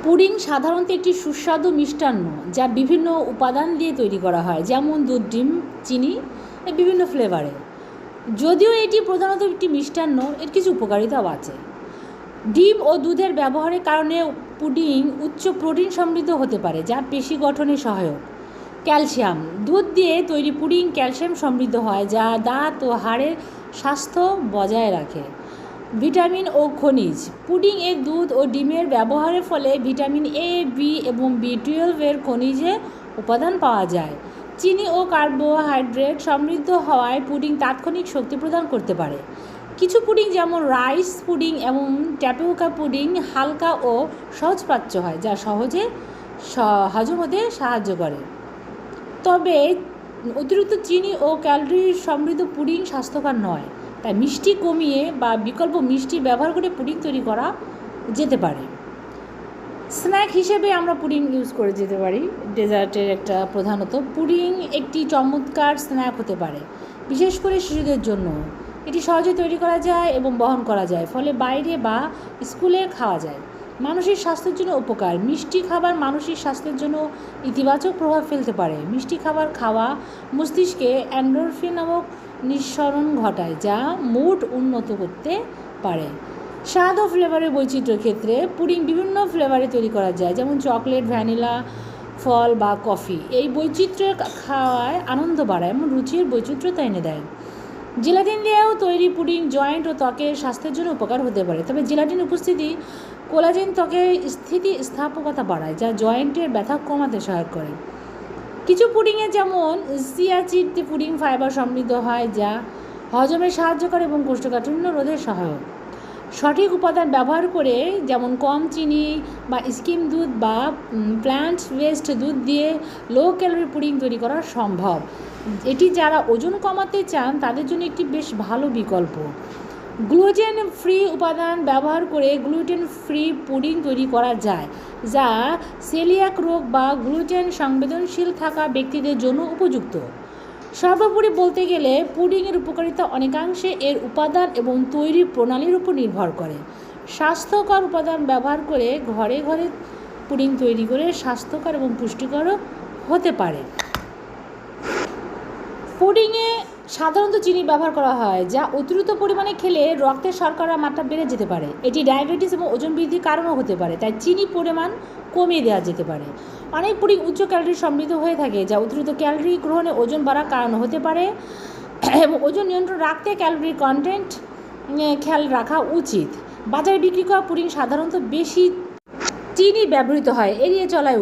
Pudding সাধারণত একটি সুস্বাদু মিষ্টান্ন যা বিভিন্ন উপাদান দিয়ে তৈরি করা হয়, যেমন দুধ, ডিম, চিনি, বিভিন্ন ফ্লেভারে। যদিও এটি প্রধানত একটি মিষ্টান্ন, এর কিছু উপকারিতাও আছে। ডিম ও দুধের ব্যবহারের কারণে পুডিং উচ্চ প্রোটিন সমৃদ্ধ হতে পারে, যা পেশি গঠনে সহায়ক। ক্যালসিয়াম: দুধ দিয়ে তৈরি পুডিং ক্যালসিয়াম সমৃদ্ধ হয়, যা দাঁত ও হাড়ের স্বাস্থ্য বজায় রাখে। ভিটামিন ও খনিজ: পুডিংয়ে দুধ ও ডিমের ব্যবহারের ফলে ভিটামিন এ, বি এবং বি12 খনিজের উপাদান পাওয়া যায়। চিনি ও কার্বোহাইড্রেট সমৃদ্ধ হওয়ায় পুডিং তাৎক্ষণিক শক্তি প্রদান করতে পারে। কিছু পুডিং যেমন রাইস পুডিং এবং ট্যাপিওকা পুডিং হালকা ও সহজপাচ্য হয়, যা সহজে হজম হতে সাহায্য করে। তবে অতিরিক্ত চিনি ও ক্যালোরি সমৃদ্ধ পুডিং স্বাস্থ্যকর নয়, তাই মিষ্টি কমিয়ে বা বিকল্প মিষ্টি ব্যবহার করে পুডিং তৈরি করা যেতে পারে। স্ন্যাক হিসেবে আমরা পুডিং ইউজ করে যেতে পারি। ডেজার্টের একটা প্রধানত পুডিং একটি চমৎকার স্ন্যাক হতে পারে, বিশেষ করে শিশুদের জন্য। এটি সহজে তৈরি করা যায় এবং বহন করা যায়, ফলে বাইরে বা স্কুলে খাওয়া যায়। মানসিক স্বাস্থ্যের জন্য উপকার: মিষ্টি খাবার মানসিক স্বাস্থ্যের জন্য ইতিবাচক প্রভাব ফেলতে পারে। মিষ্টি খাবার খাওয়া মস্তিষ্কে এন্ডোরফিন নামক নিঃসরণ ঘটায়, যা মুড উন্নত করতে পারে। স্বাদ ও ফ্লেভারের বৈচিত্র্যের ক্ষেত্রে পুডিং বিভিন্ন ফ্লেভারে তৈরি করা যায়, যেমন চকলেট, ভ্যানিলা, ফল বা কফি। এই বৈচিত্র্য খাওয়ায় আনন্দ বাড়ায় এবং রুচির বৈচিত্র্যতা এনে দেয়। জেলাটিন দিয়েও তৈরি পুডিং জয়েন্ট ও ত্বকের স্বাস্থ্যের জন্য উপকার হতে পারে, তবে জেলাটিন উপস্থিতি কোলাজেন ত্বকের স্থিতিস্থাপকতা বাড়ায়, যা জয়েন্টের ব্যথা কমাতে সহায়ক করে। কিছু পুডিংয়ে যেমন চিয়া সিড পুডিং ফাইবার সমৃদ্ধ হয়, যা হজমে সাহায্য করে এবং কোষ্ঠকাঠিন্য রোধে সহায়ক। সঠিক উপাদান ব্যবহার করে, যেমন কম চিনি বা স্কিম দুধ বা প্ল্যান্ট বেসড দুধ দিয়ে লো ক্যালোরি পুডিং তৈরি করা সম্ভব। এটি যারা ওজন কমাতে চান তাদের জন্য একটি বেশ ভালো বিকল্প। গ্লুটেন ফ্রি উপাদান ব্যবহার করে গ্লুটেন ফ্রি পুডিং তৈরি করা যায়, যা সেলিয়াক রোগ বা গ্লুটেন সংবেদনশীল থাকা ব্যক্তিদের জন্য উপযুক্ত। সর্বোপরি বলতে গেলে পুডিংয়ের উপকারিতা অনেকাংশে এর উপাদান এবং তৈরি প্রণালীর উপর নির্ভর করে। স্বাস্থ্যকর উপাদান ব্যবহার করে ঘরে ঘরে পুডিং তৈরি করে স্বাস্থ্যকর এবং পুষ্টিকরও হতে পারে। পুডিংয়ে সাধারণত চিনি ব্যবহার করা হয়, যা অতিরিক্ত পরিমাণে খেলে রক্তের শর্করার মাত্রা বেড়ে যেতে পারে। এটি ডায়াবেটিস এবং ওজন বৃদ্ধির কারণও হতে পারে, তাই চিনি পরিমাণ কমিয়ে দেওয়া যেতে পারে। অনেক পুডিং উচ্চ ক্যালোরি সমৃদ্ধ হয়ে থাকে, যা অতিরিক্ত ক্যালোরি গ্রহণে ওজন বাড়ার কারণ হতে পারে, এবং ওজন নিয়ন্ত্রণ রাখতে ক্যালোরি কন্টেন্ট খেয়াল রাখা উচিত। বাজারে বিক্রি করা পুডিং সাধারণত বেশি চিনি ব্যবহৃত হয়, এড়িয়ে চলাই